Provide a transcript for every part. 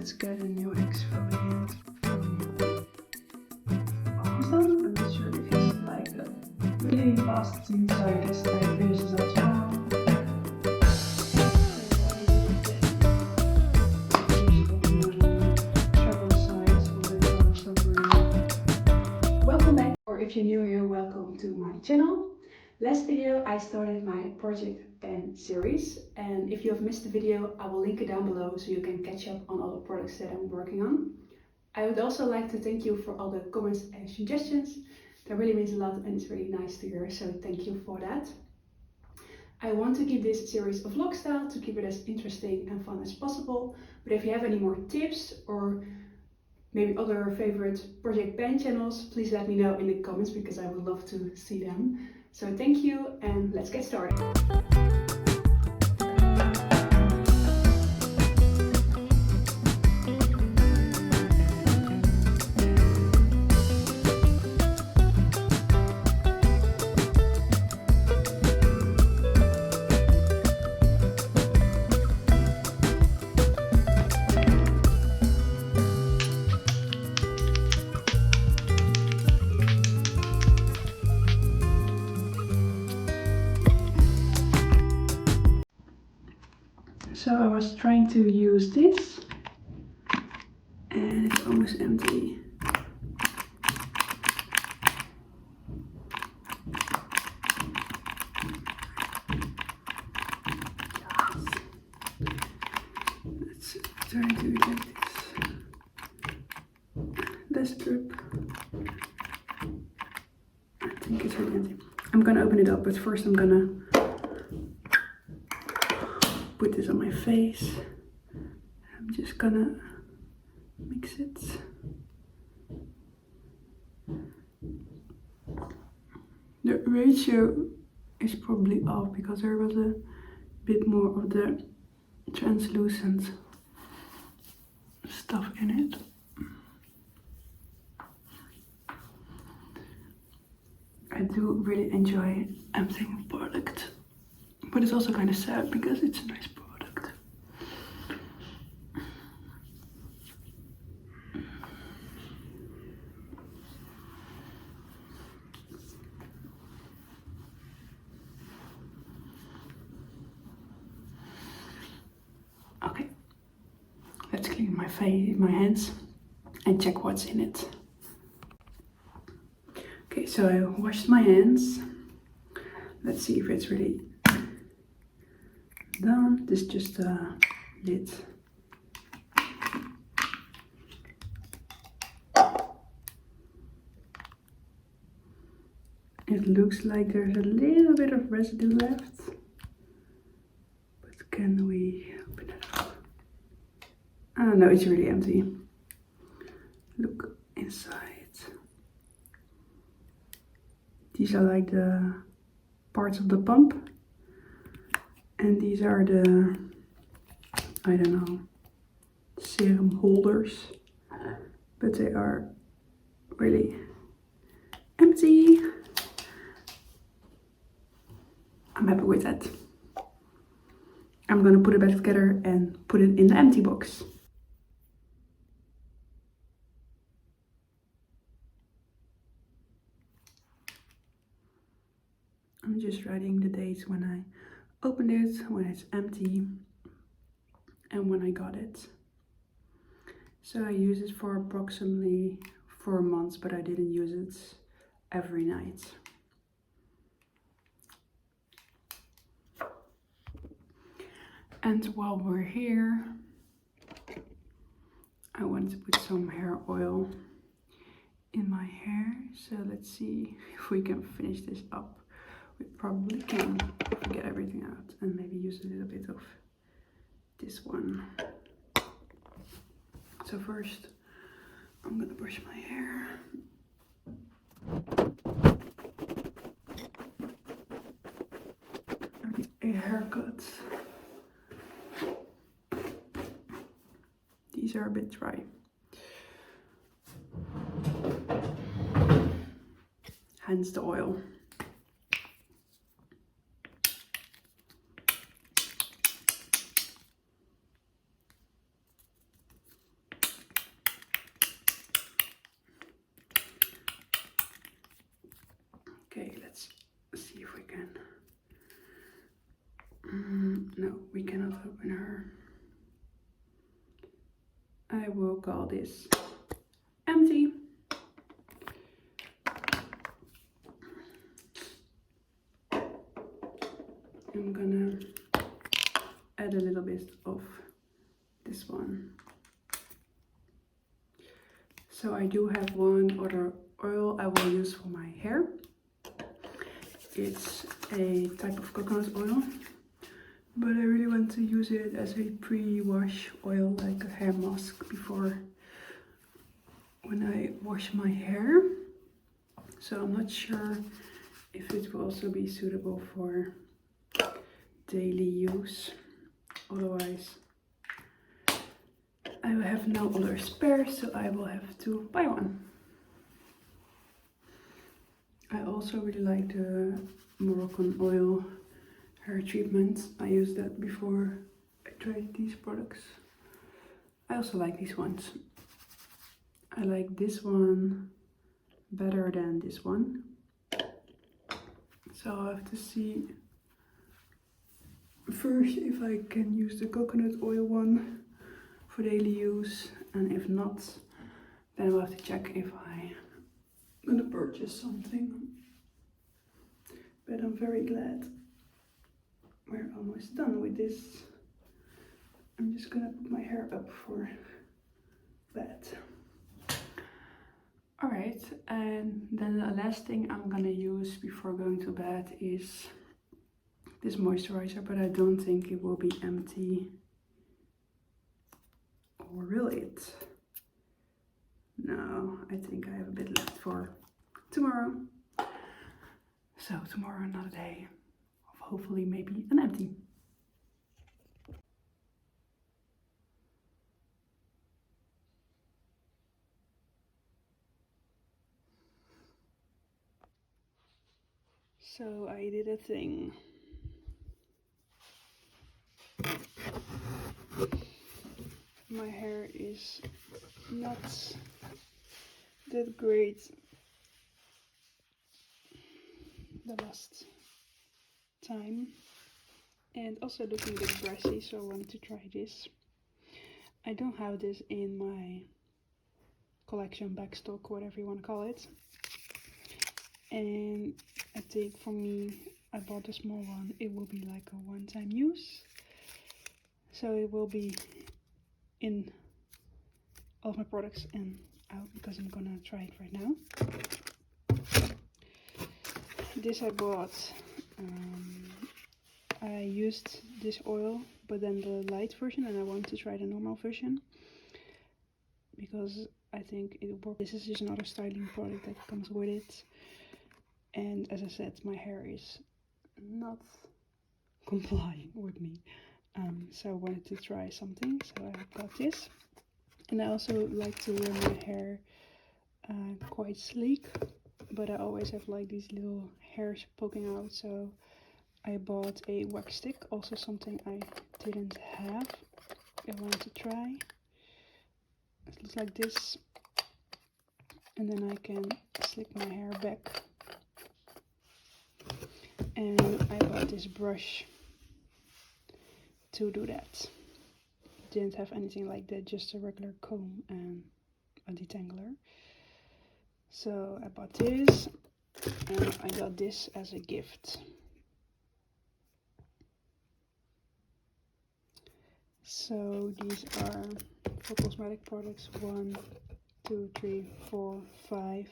let's get a new exfoliant from Amazon. I'm not sure if it's like a really fast thing, so I guess I use it as well. Welcome back, or if you're new here, welcome to my channel. Last video I started my projectpan series, and if you have missed the video, I will link it down below so you can catch up on all the products that I'm working on. I would also like to thank you for all the comments and suggestions. That really means a lot and it's really nice to hear, so thank you for that. I want to keep this series a vlog style to keep it as interesting and fun as possible, but if you have any more tips or maybe other favorite projectpan channels, please let me know in the comments because I would love to see them. So thank you and let's get started. So I was trying to use this and it's almost empty. Let's try to eject this. Less drip. I think it's really empty. I'm gonna open it up, but first I'm gonna put this on my face. I'm just gonna mix it. The ratio is probably off because there was a bit more of the translucent stuff in it. I do really enjoy emptying a product, but it's also kind of sad because it's a nice product. Okay, let's clean my face, my hands, and check what's in it. Okay, so I washed my hands. Let's see if it's really done. This is just a lid. It looks like there's a little bit of residue left, but can we open it up? Oh no, it's really empty. Look inside. These are like the parts of the pump, and these are the, I don't know, serum holders, but they are really empty. I'm happy with that. I'm gonna put it back together and put it in the empty box. I'm just writing the dates when I opened it, when it's empty, and when I got it. So I use it for approximately 4 months, but I didn't use it every night. And while we're here, I want to put some hair oil in my hair. So let's see if we can finish this up. We probably can if we get everything out, and maybe use a little bit of this one. So first, I'm gonna brush my hair. A haircut. These are a bit dry. Hence the oil. we cannot open her. I will call this empty. I'm gonna add a little bit of this one. So I do have one other oil I will use for my hair. It's a type of coconut oil, but I really want to use it as a pre-wash oil, like a hair mask before when I wash my hair. So I'm not sure if it will also be suitable for daily use. Otherwise I will have no other spare, so I will have to buy one. I also really like the Moroccan oil hair treatment. I used that before I tried these products. I also like these ones. I like this one better than this one. So I'll have to see first if I can use the coconut oil one for daily use, and if not, then I'll have to check if I'm gonna purchase something. But I'm very glad we're almost done with this. I'm just gonna put my hair up for bed. Alright, and then the last thing I'm gonna use before going to bed is this moisturizer, but I don't think it will be empty. Or will it? No, I think I have a bit left for tomorrow. So tomorrow another day of hopefully maybe an empty. So I did a thing. My hair is not that great the last time, and also looking a bit brassy, so I wanted to try this. I don't have this in my collection, backstock, whatever you want to call it, and I think for me, I bought a small one. It will be like a one-time use, so it will be in all of my products and out because I'm gonna try it right now. This I bought, I used this oil, but then the light version, and I want to try the normal version because I think it works. This is just another styling product that comes with it, and as I said, my hair is not complying with me, so I wanted to try something, so I got this. And I also like to wear my hair quite sleek, but I always have like these little hairs poking out, so I bought a wax stick, also something I didn't have. I wanted to try. It looks like this, and then I can slick my hair back. And I bought this brush to do that. Didn't have anything like that, just a regular comb and a detangler. So I bought this, and I got this as a gift. So these are for cosmetic products 1, 2, 3, 4, 5,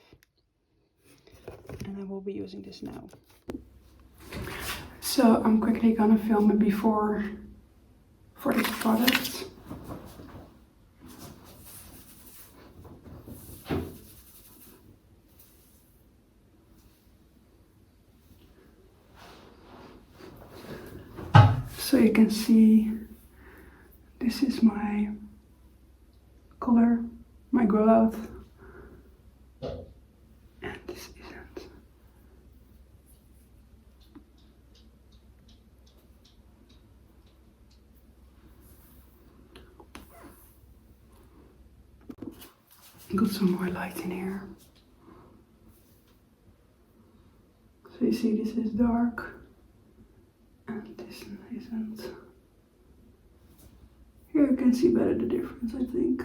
and I will be using this now. So I'm quickly gonna film it before for this product. So you can see this is my color, my grow out, and this isn't. Got some more light in here. So you see this is dark and this isn't. can see better the difference, I think.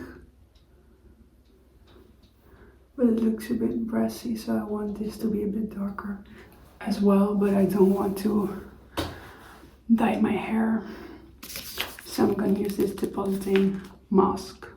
But it looks a bit brassy, so I want this to be a bit darker as well, but I don't want to dye my hair. So I'm gonna use this depositing mask.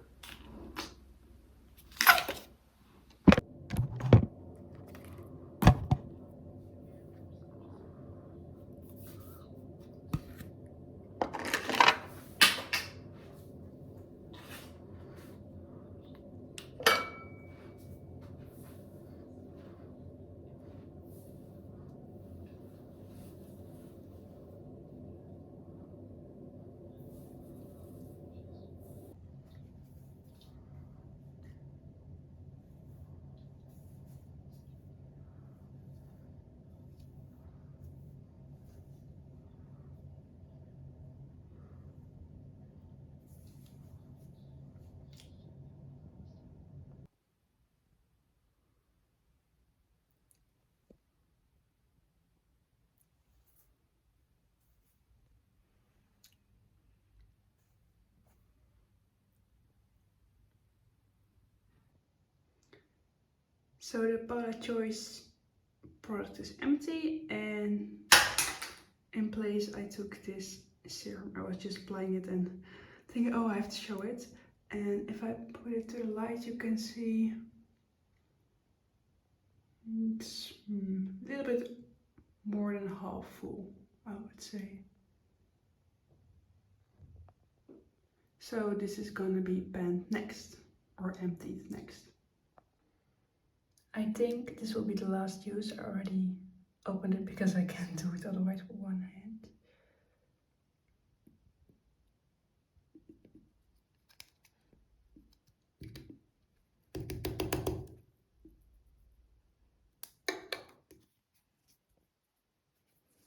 So the powder choice product is empty, and in place I took this serum. I was just applying it and thinking, oh, I have to show it. And if I put it to the light, you can see it's a little bit more than half full, I would say. So this is gonna be panned next, or emptied next. I think this will be the last use. I already opened it because I can't do it otherwise with one hand.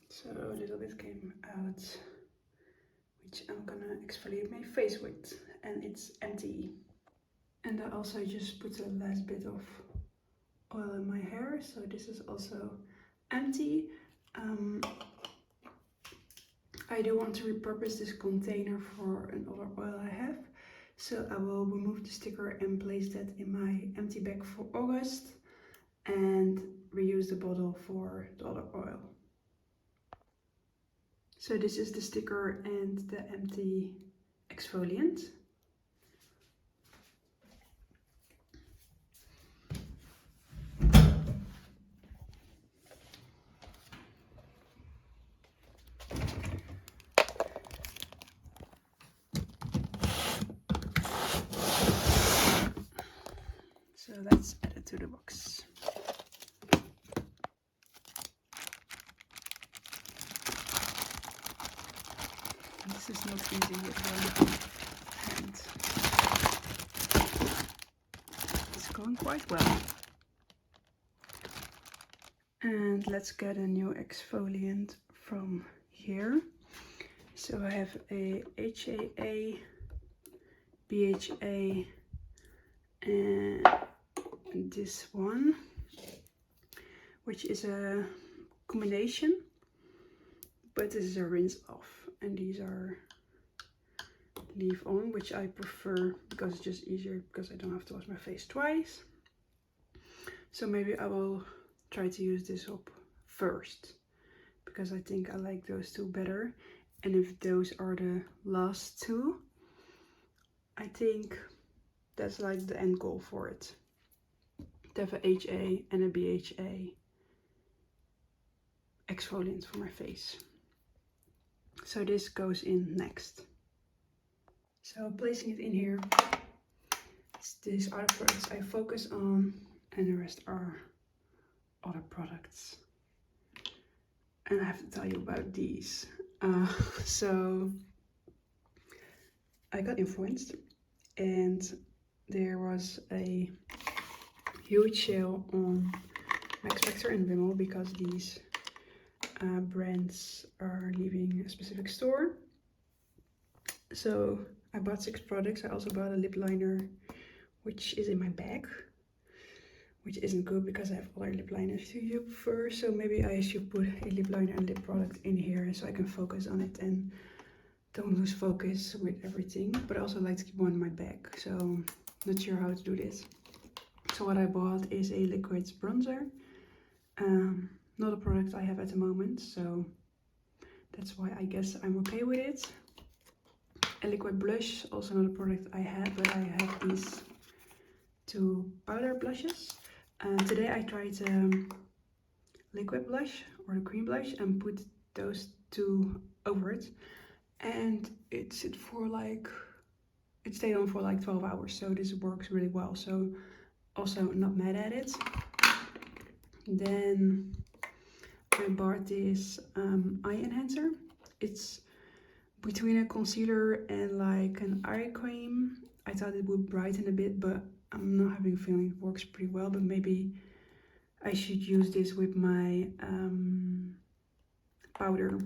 So a little bit came out, which I'm gonna exfoliate my face with, and it's empty. And I also just put a last bit of oil in my hair, so this is also empty. I do want to repurpose this container for another oil I have, so I will remove the sticker and place that in my empty bag for August and reuse the bottle for the other oil. So this is the sticker and the empty exfoliant. So let's add it to the box. This is not easy with one hand. It's going quite well. And let's get a new exfoliant from here. So I have a HAA, BHA, and this one, which is a combination, but this is a rinse off, and these are leave on, which I prefer because it's just easier, because I don't have to wash my face twice. So maybe I will try to use this up first, because I think I like those two better. And if those are the last two, I think that's like the end goal for it, to have a HA and a BHA exfoliant for my face. So this goes in next. So placing it in here, these are the products I focus on, and the rest are other products. And I have to tell you about these. So I got influenced, and there was a huge sale on Max Factor and Rimmel, because these brands are leaving a specific store. So I bought 6 products. I also bought a lip liner, which is in my bag, which isn't good because I have other lip liners to prefer. So maybe I should put a lip liner and lip product in here so I can focus on it and don't lose focus with everything, but I also like to keep one in my bag, so not sure how to do this. So what I bought is a liquid bronzer, not a product I have at the moment, so that's why I guess I'm okay with it. A liquid blush, also not a product I had, but I have these two powder blushes. Today I tried liquid blush or the cream blush and put those two over it, and it stayed on for like 12 hours, so this works really well, so also not mad at it. Then I bought this eye enhancer. It's between a concealer and like an eye cream. I thought it would brighten a bit, but I'm not having a feeling it works pretty well, but maybe I should use this with my powder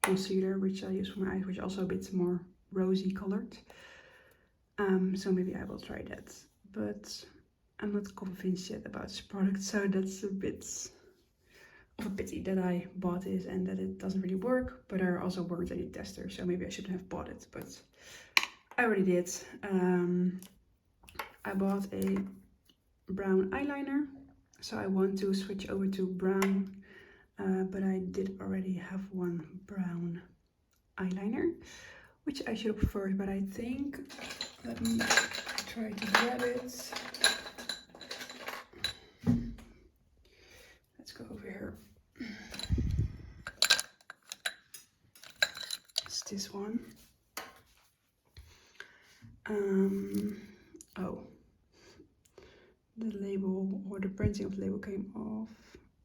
concealer, which I use for my eyes, which is also a bit more rosy colored. So maybe I will try that, but I'm not convinced yet about this product, so that's a bit of a pity that I bought it and that it doesn't really work, but there also weren't any testers, so maybe I shouldn't have bought it, but I already did. I bought a brown eyeliner, so I want to switch over to brown, but I did already have one brown eyeliner, which I should have preferred, but I think, let me try to grab it. Let's go over here. It's this one. Oh, the label or the printing of the label came off.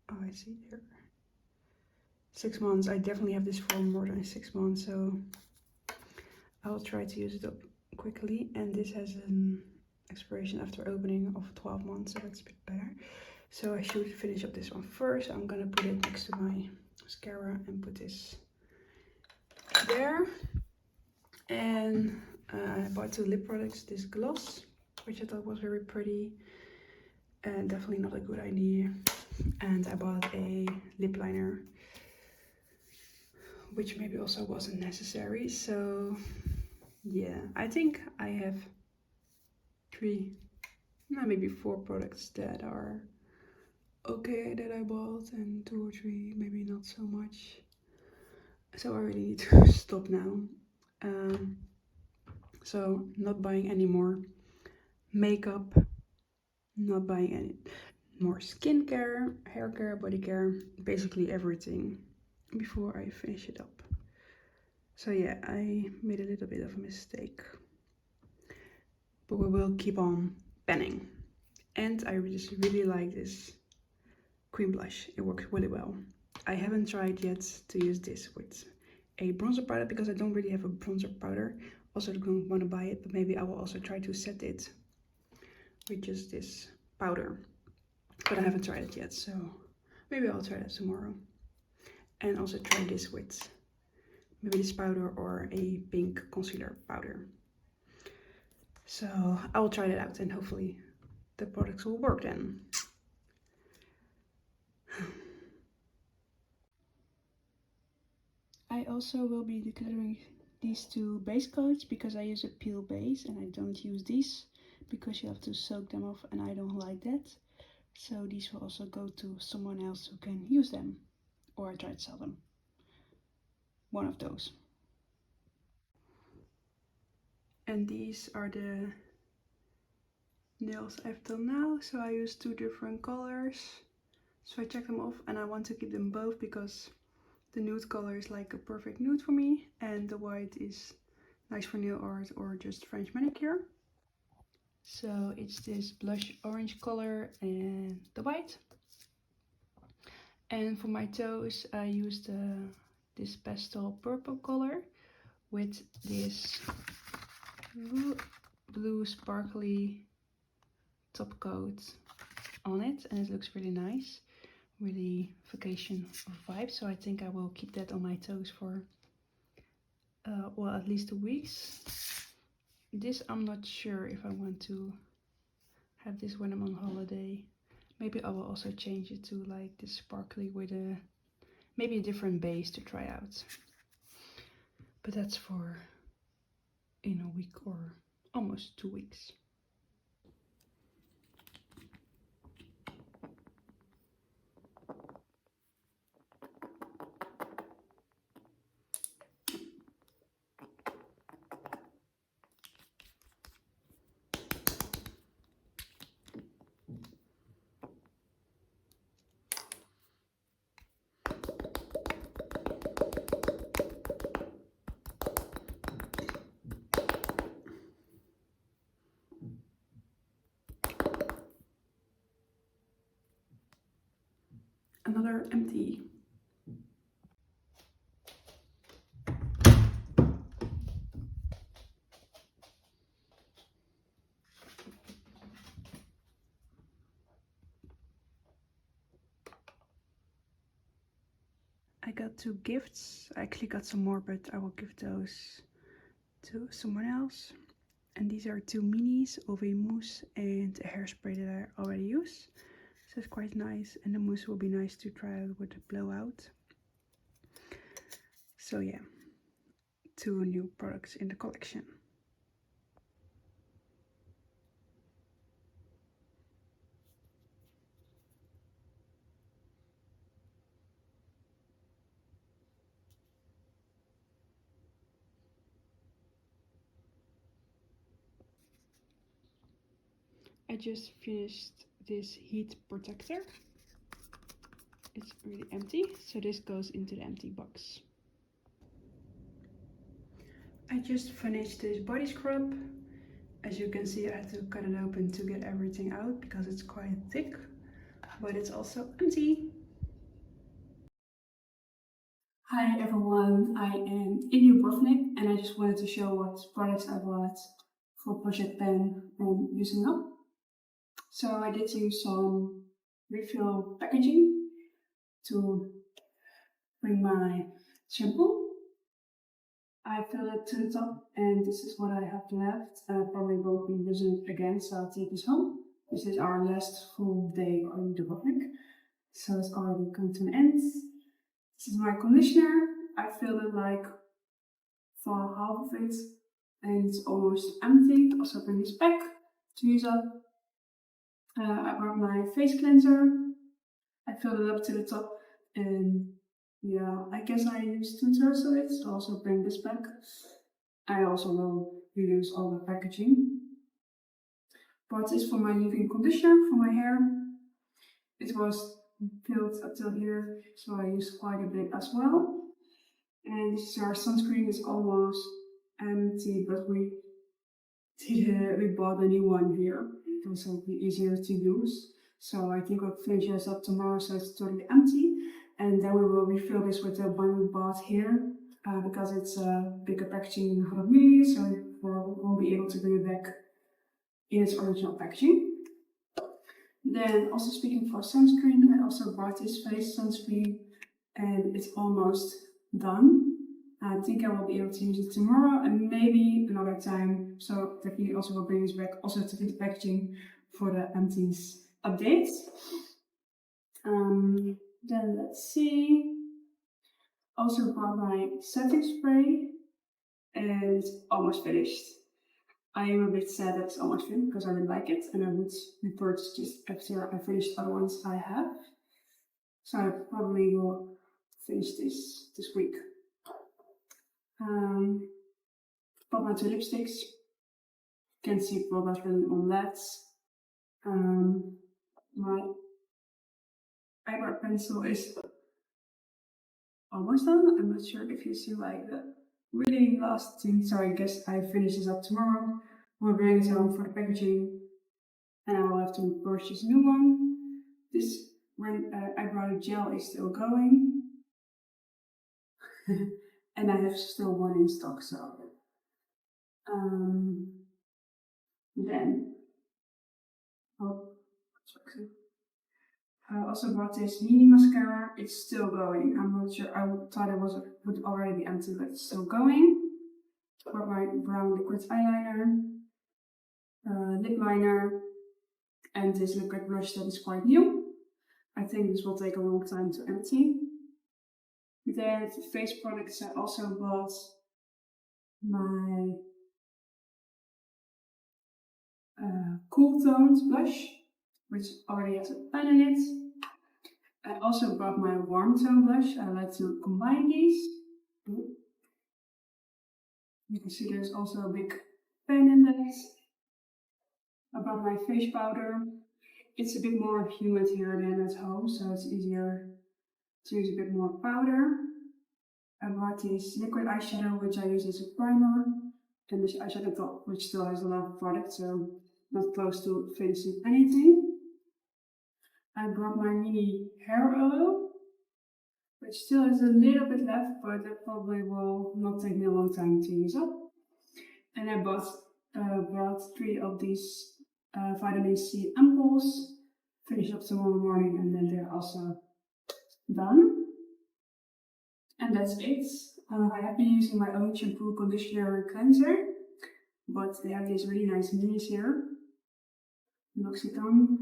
Oh, I see here. 6 months. I definitely have this for more than 6 months, so I'll try to use it up quickly. And this has an expiration after opening of 12 months, so that's a bit better. So I should finish up this one first. I'm gonna put it next to my mascara and put this there. And I bought 2 lip products, this gloss, which I thought was very pretty and definitely not a good idea. And I bought a lip liner, which maybe also wasn't necessary. So yeah, I think I have 3, no, maybe 4 products that are okay that I bought, and 2 or 3 maybe not so much. So I really need to stop now. So not buying any more makeup, not buying any more skincare, hair care, body care, basically everything before I finish it up. So yeah, I made a little bit of a mistake, but we will keep on penning. And I just really like this cream blush. It works really well. I haven't tried yet to use this with a bronzer powder because I don't really have a bronzer powder. Also don't want to buy it, but maybe I will also try to set it with just this powder. But I haven't tried it yet, so maybe I'll try that tomorrow. And also try this with maybe this powder or a pink concealer powder. So I will try that out and hopefully the products will work then. I also will be decluttering these 2 base coats because I use a peel base and I don't use these because you have to soak them off and I don't like that. So these will also go to someone else who can use them, or I try to sell them. One of those. And these are the nails I've done now. So I use 2 different colors. So I check them off and I want to keep them both because the nude color is like a perfect nude for me and the white is nice for nail art or just French manicure. So it's this blush orange color and the white. And for my toes I used this pastel purple color with this blue sparkly top coat on it, and it looks really nice, really vacation vibe. So I think I will keep that on my toes for well, at least 2 weeks. This I'm not sure if I want to have this when I'm on holiday. Maybe I will also change it to like this sparkly with maybe a different base to try out. but that's for in a week or almost 2 weeks. Another empty. I got 2 gifts. I actually got some more, but I will give those to someone else. And these are 2 minis of a mousse and a hairspray that I already use. So it's quite nice, and the mousse will be nice to try out with the blowout. So yeah, 2 new products in the collection. I just finished this heat protector. It's really empty, so this goes into the empty box. I just finished this body scrub. As you can see, I had to cut it open to get everything out because it's quite thick, but it's also empty. Hi everyone, I am in Dubrovnik and I just wanted to show what products I bought for projectpan and using up. So I did use some refill packaging to bring my shampoo. I filled it to the top and this is what I have left. I probably won't be using it again, so I'll take this home. This is our last full day in Dubrovnik, so it's already come to an end. This is my conditioner. I filled it like for half of it and it's almost empty. Also bring this back to use up. I brought my face cleanser. I filled it up to the top and yeah, I guess I used 2/3 of it, so I'll also bring this back. I also will reuse all the packaging. But this for my leave-in conditioner for my hair. It was filled up till here, so I used quite a bit as well. And this is our sunscreen, is almost empty, but we bought a new one here. It was will be easier to use. So I think we'll finish this up tomorrow, so it's totally empty. And then we will refill this with the one we bought here, because it's a bigger packaging than 100 ml, so we won't be able to bring it back in its original packaging. Then also speaking for sunscreen, I also bought this face sunscreen and it's almost done. I think I will be able to use it tomorrow and maybe another time. So definitely also will bring this back also to the packaging for the empties updates. Then let's see. Also bought my setting spray and it's almost finished. I am a bit sad that it's almost finished because I really like it and I would repurchase just after I finish other ones I have. So I probably will finish this week. Bought my 2 lipsticks. You can see product written on that. My eyebrow pencil is almost done. I'm not sure if you see like the really last thing. So I guess I finish this up tomorrow. We'll bring it home for the packaging and I will have to purchase a new one. This eyebrow gel is still going. And I have still one in stock, so then I also bought this mini mascara. It's still going. I'm not sure. I thought it would already be empty, but it's still going. Got my brown liquid eyeliner, lip liner, and this liquid blush that is quite new. I think this will take a long time to empty. Then face products I also bought my cool tones blush, which already has a pen in it. I also brought my warm tone blush. I like to combine these. You can see there's also a big pen in this. I brought my face powder. It's a bit more humid here than at home, so it's easier to use a bit more powder. I brought this liquid eyeshadow, which I use as a primer, and this eyeshadow top, which still has a lot of product, so not close to finishing anything. I brought my mini hair oil, which still has a little bit left, but that probably will not take me a long time to use up. And I brought 3 of these vitamin C ampoules, finish up tomorrow morning, and then they're also done. And that's it. I have been using my own shampoo, conditioner, and cleanser, but they have these really nice minis here. L'Occitane,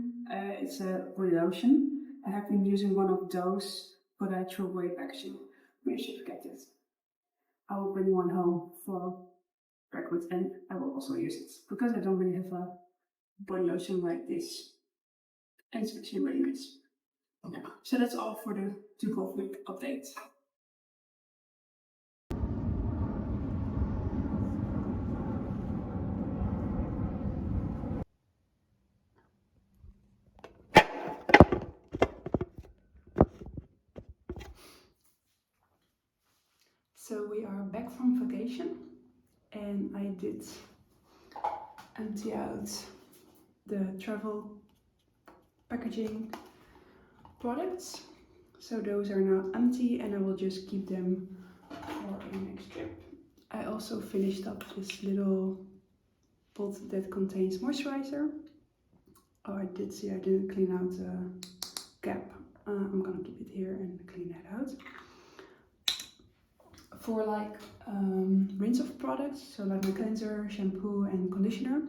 it's a body lotion. I have been using one of those, but I threw away packaging. Maybe I should forget it. I will bring one home for record, and I will also use it because I don't really have a body lotion like this, and it's actually really nice. Yeah. So that's all for the 2 week update. So we are back from vacation, and I did empty out the travel packaging products. So those are now empty, and I will just keep them for a next trip. I also finished up this little pot that contains moisturizer. Oh, I did see I didn't clean out the cap. I'm gonna keep it here and clean that out. For like rinse off products, so like my cleanser, shampoo and conditioner,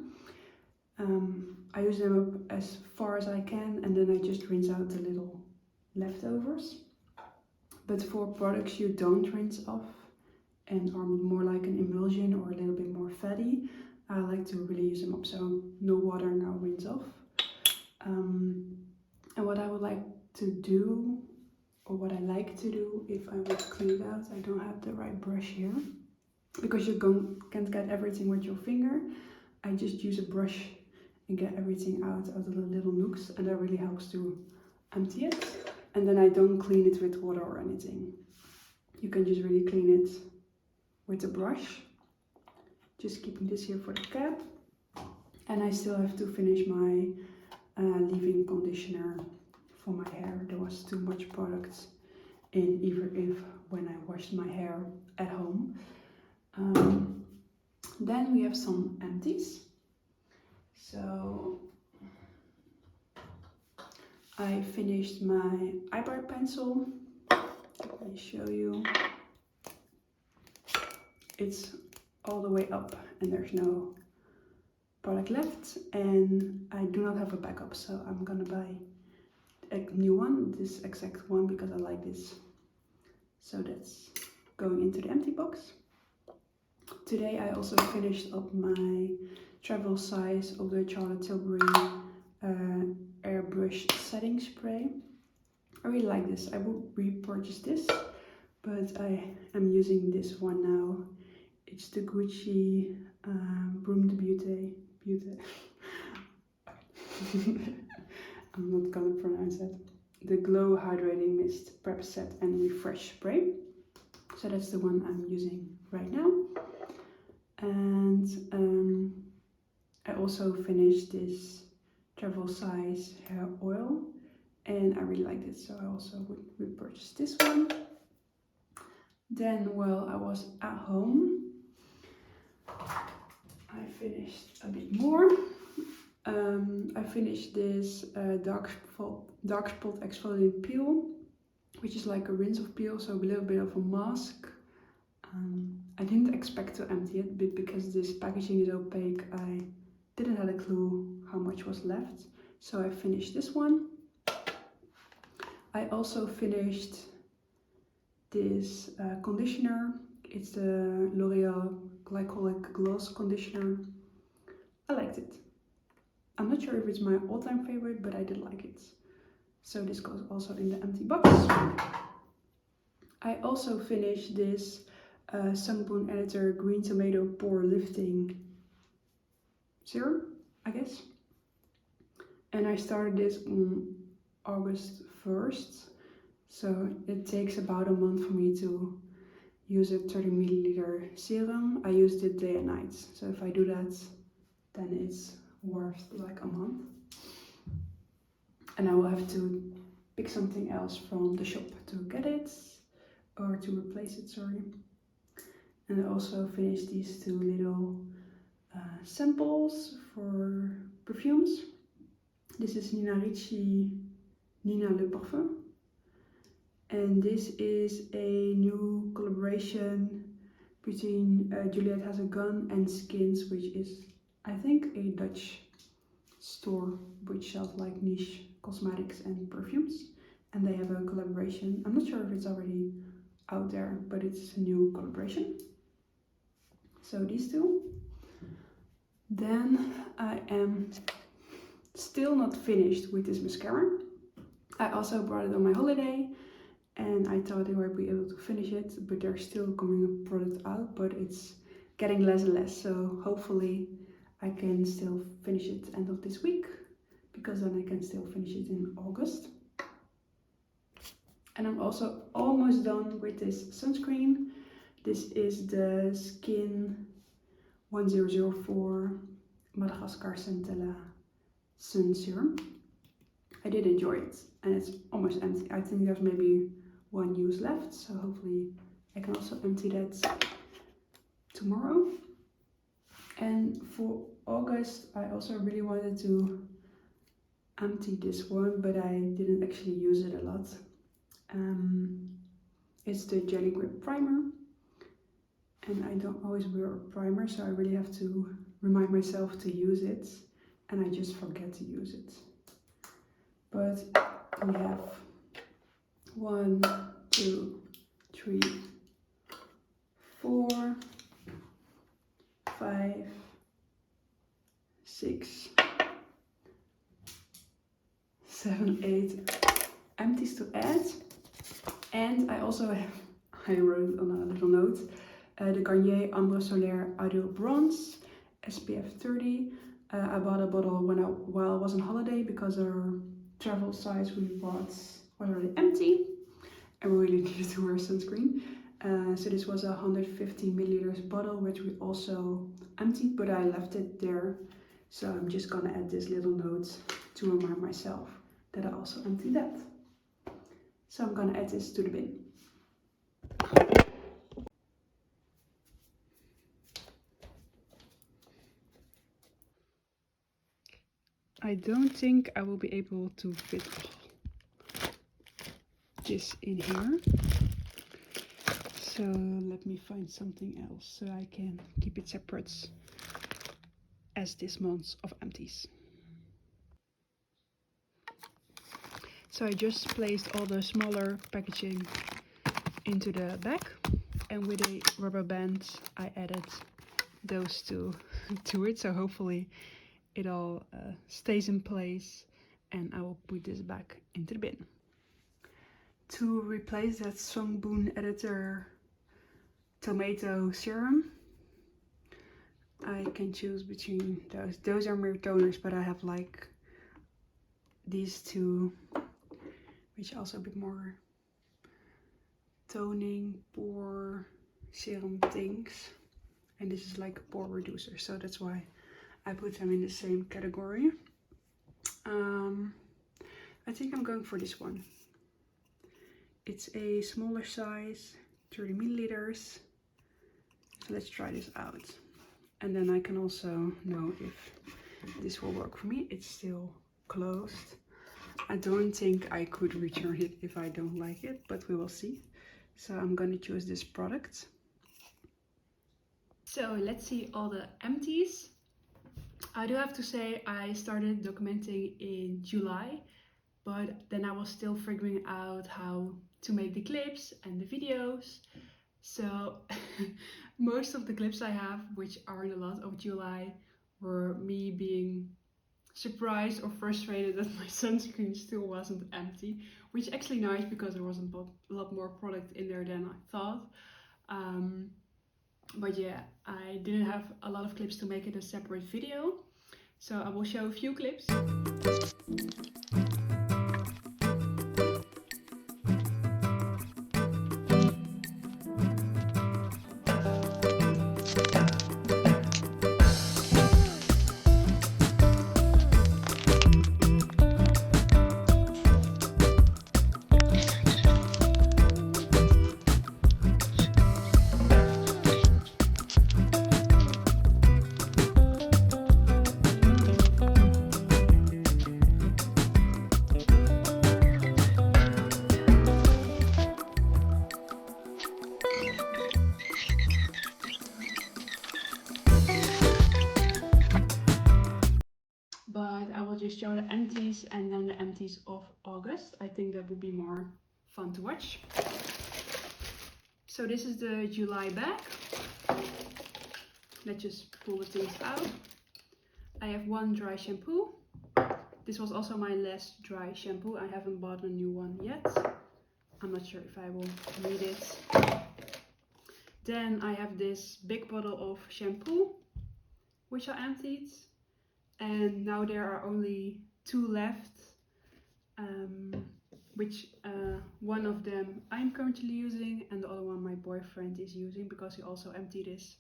I use them up as far as I can, and then I just rinse out the little leftovers. But for products you don't rinse off and are more like an emulsion or a little bit more fatty, I like to really use them up, so no water, no rinse off. And what I would like to do, or what I like to do if I would clean it out, I don't have the right brush here, because you can't get everything with your finger. I just use a brush and get everything out of the little nooks, and that really helps to empty it. And then I don't clean it with water or anything. You can just really clean it with a brush. Just keeping this here for the cap. And I still have to finish my leave-in conditioner for my hair. There was too much product in, even if when I washed my hair at home. Then we have some empties. So I finished my eyebrow pencil. Let me show you. It's all the way up and there's no product left, and I do not have a backup, so I'm gonna buy a new one, this exact one, because I like this. So that's going into the empty box. Today I also finished up my travel size of the Charlotte Tilbury airbrush setting spray. I really like this. I will repurchase this, but I am using this one now. It's the Gucci Broom de Beauty. I'm not gonna pronounce that. The Glow Hydrating Mist Prep Set and Refresh Spray. So that's the one I'm using right now. And I also finished this travel size hair oil, and I really liked it, so I also would repurchase this one. Then while I was at home, I finished a bit more. I finished this dark spot exfoliating peel, which is like a rinse off peel, so a little bit of a mask. I didn't expect to empty it, but because this packaging is opaque, I didn't have a clue how much was left. So I finished this one. I also finished this conditioner. It's the L'Oreal glycolic gloss conditioner. I liked it. I'm not sure if it's my all-time favorite, but I did like it. So this goes also in the empty box. I also finished this Subcount Editor Green Tomato Pore Lifting Serum, I guess. And I started this on August 1st. So it takes about a month for me to use a 30 milliliter serum. I used it day and night. So if I do that, then it's worth like a month. And I will have to pick something else from the shop to get it, or to replace it, sorry. And I also finished these two little samples for perfumes. This is Nina Ricci Nina Le Parfum. And this is a new collaboration between Juliette Has a Gun and Skins, which is, I think, a Dutch store which sells like niche cosmetics and perfumes. And they have a collaboration. I'm not sure if it's already out there, but it's a new collaboration. So these two. Then I am still not finished with this mascara. I also brought it on my holiday and I thought I would be able to finish it, but there's still coming a product out, but it's getting less and less. So hopefully I can still finish it end of this week, because then I can still finish it in August. And I'm also almost done with this sunscreen. This is the Skin 1004 Madagascar Centella Sun Serum. I did enjoy it, and it's almost empty. I think there's maybe one use left, so hopefully I can also empty that tomorrow. And for August, I also really wanted to empty this one, but I didn't actually use it a lot. It's the Jelly Grip Primer, and I don't always wear a primer, so I really have to remind myself to use it, and I just forget to use it. But we have 1, 2, 3, 4, 5, 6, 7, 8 empties to add. And I also have, I wrote on a little note, the Garnier Ambre Solaire Ideal Bronze SPF 30. I bought a bottle while I was on holiday because our travel size we bought was already empty and we really needed to wear sunscreen. So this was a 150 milliliters bottle, which we also emptied, but I left it there. So I'm just gonna add this little note to remind myself that I also emptied that. So I'm gonna add this to the bin. I don't think I will be able to fit this in here. So let me find something else so I can keep it separate as this month of empties. So I just placed all the smaller packaging into the bag, and with a rubber band I added those two to it, so hopefully it all stays in place, and I will put this back into the bin. To replace that Subcount Editor Tomato Serum, I can choose between those. Those are mere toners, but I have like these two, which are also a bit more toning pore serum things, and this is like a pore reducer, so that's why I put them in the same category. I think I'm going for this one. It's a smaller size, 30 milliliters. So let's try this out, and then I can also know if this will work for me. It's still closed. I don't think I could return it if I don't like it, but we will see. So I'm going to choose this product. So let's see all the empties. I do have to say I started documenting in July, but then I was still figuring out how to make the clips and the videos. So Most of the clips I have, which aren't a lot, of July, were me being surprised or frustrated that my sunscreen still wasn't empty, which is actually nice because there wasn't a lot more product in there than I thought. But yeah, I didn't have a lot of clips to make it a separate video, so I will show a few clips. But I will just show the empties and then the empties of August. I think that would be more fun to watch. So this is the July bag. Let's just pull the things out. I have one dry shampoo. This was also my last dry shampoo. I haven't bought a new one yet. I'm not sure if I will need it. Then I have this big bottle of shampoo, which I emptied. And now there are only 2 left, which one of them I'm currently using and the other one my boyfriend is using, because he also emptied his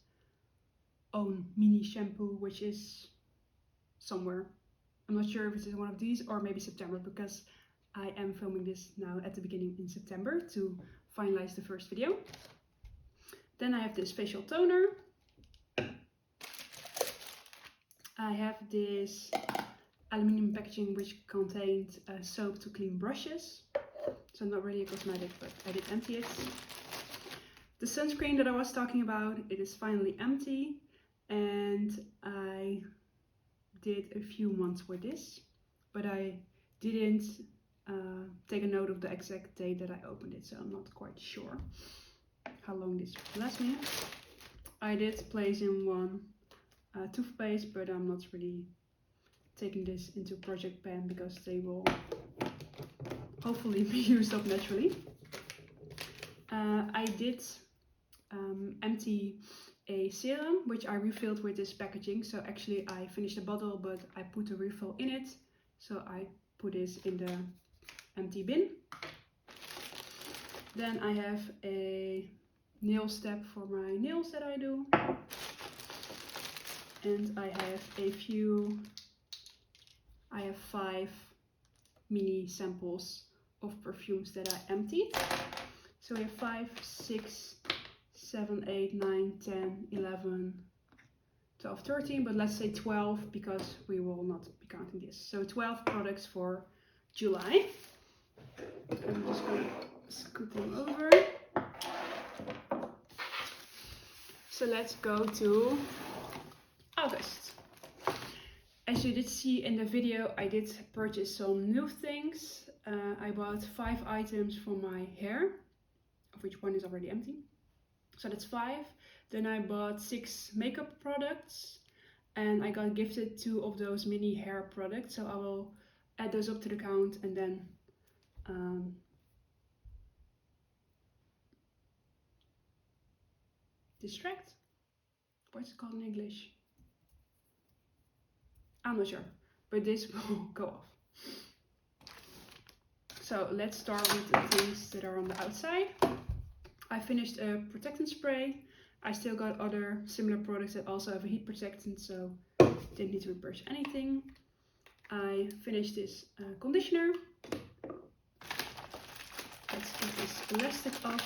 own mini shampoo, which is somewhere. I'm not sure if it is one of these or maybe September, because I am filming this now at the beginning in September to finalize the first video. Then I have this facial toner. I have this aluminum packaging which contained soap to clean brushes. So not really a cosmetic, but I did empty it. The sunscreen that I was talking about, it is finally empty. And I did a few months with this, but I didn't take a note of the exact date that I opened it, so I'm not quite sure how long this lasts me. I did place in one toothpaste, but I'm not really taking this into projectpan because they will hopefully be used up naturally. I did empty a serum which I refilled with this packaging. So actually I finished the bottle, but I put a refill in it, so I put this in the empty bin. Then I have a nail step for my nails that I do. And I have 5 mini samples of perfumes that I emptied. So we have 5, 6, 7, 8, 9, 10, 11, 12, 13, but let's say 12 because we will not be counting this. So 12 products for July. I'm just going to scoot them over. So let's go to August. As you did see in the video, I did purchase some new things. I bought 5 items for my hair, of which one is already empty. So that's 5. Then I bought 6 makeup products and I got gifted 2 of those mini hair products. So I will add those up to the count and then distract. What's it called in English? I'm not sure, but this will go off. So let's start with the things that are on the outside. I finished a protectant spray. I still got other similar products that also have a heat protectant, so didn't need to repurchase anything. I finished this conditioner. Let's get this elastic off.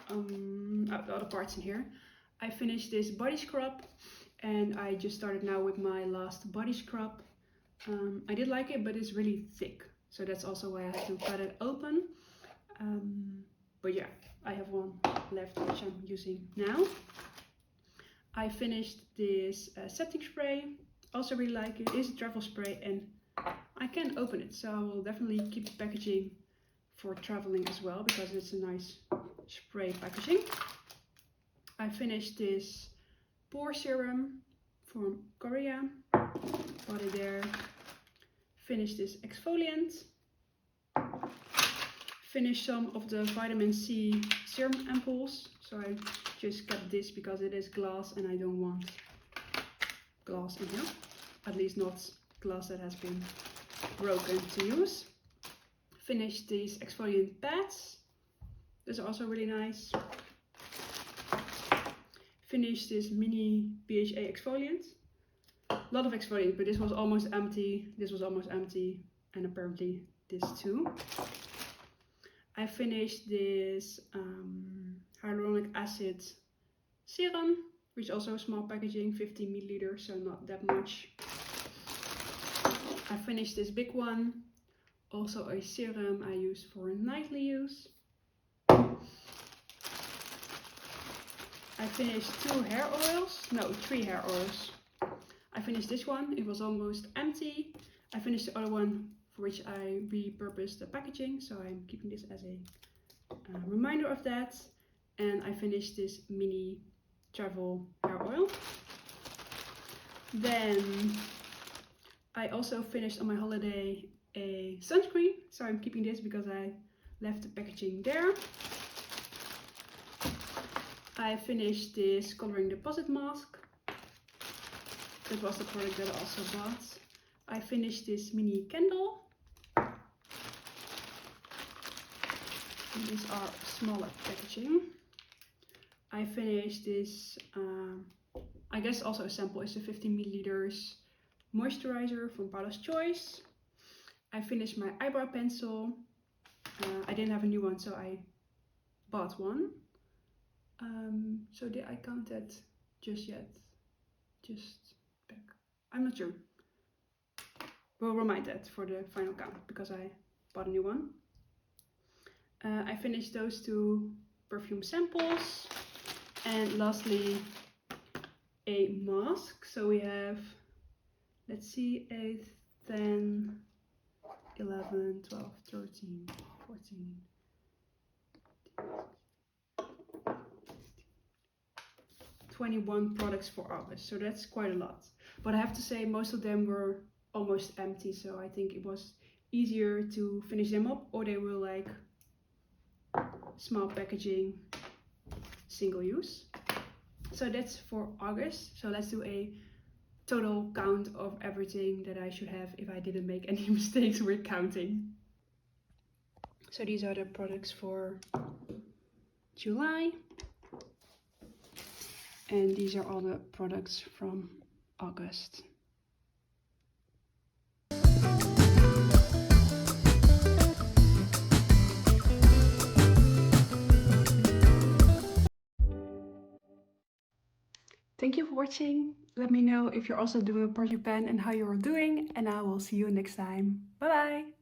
The other parts in here. I finished this body scrub and I just started now with my last body scrub. I did like it, but it's really thick, so that's also why I had to cut it open. But yeah, I have one left which I'm using now. I finished this setting spray, also really like it. It's a travel spray and I can open it, so I will definitely keep the packaging for traveling as well because it's a nice spray packaging. I finished this pore serum from Korea. Bought it there. Finished this exfoliant. Finished some of the vitamin C serum ampoules. So I just kept this because it is glass and I don't want glass in here. At least not glass that has been broken to use. Finished these exfoliant pads. These are also really nice. Finished this mini BHA exfoliant. A lot of exfoliant, but this was almost empty. This was almost empty. And apparently this too. I finished this hyaluronic acid serum, which is also small packaging, 50 milliliters, so not that much. I finished this big one, also a serum I use for nightly use. I finished 3 hair oils. I finished this one, it was almost empty. I finished the other one for which I repurposed the packaging, so I'm keeping this as a reminder of that. And I finished this mini travel hair oil. Then I also finished on my holiday a sunscreen, so I'm keeping this because I left the packaging there. I finished this coloring deposit mask. That was the product that I also bought. I finished this mini candle. And these are smaller packaging. I finished this, I guess also a sample, is a 50 milliliters moisturizer from Paula's Choice. I finished my eyebrow pencil. I didn't have a new one, so I bought one. So did I count that just yet? Just back. I'm not sure. We'll remind that for the final count because I bought a new one. I finished those 2 perfume samples. And lastly, a mask. So we have, let's see, 8, 10, 11, 12, 13, 14, 21 products for August. So that's quite a lot. But I have to say most of them were almost empty. So I think it was easier to finish them up, or they were like small packaging, single use. So that's for August. So let's do a total count of everything that I should have if I didn't make any mistakes with counting. So these are the products for July. And these are all the products from August. Thank you for watching. Let me know if you're also doing a project pan and how you're doing, and I will see you next time. Bye bye!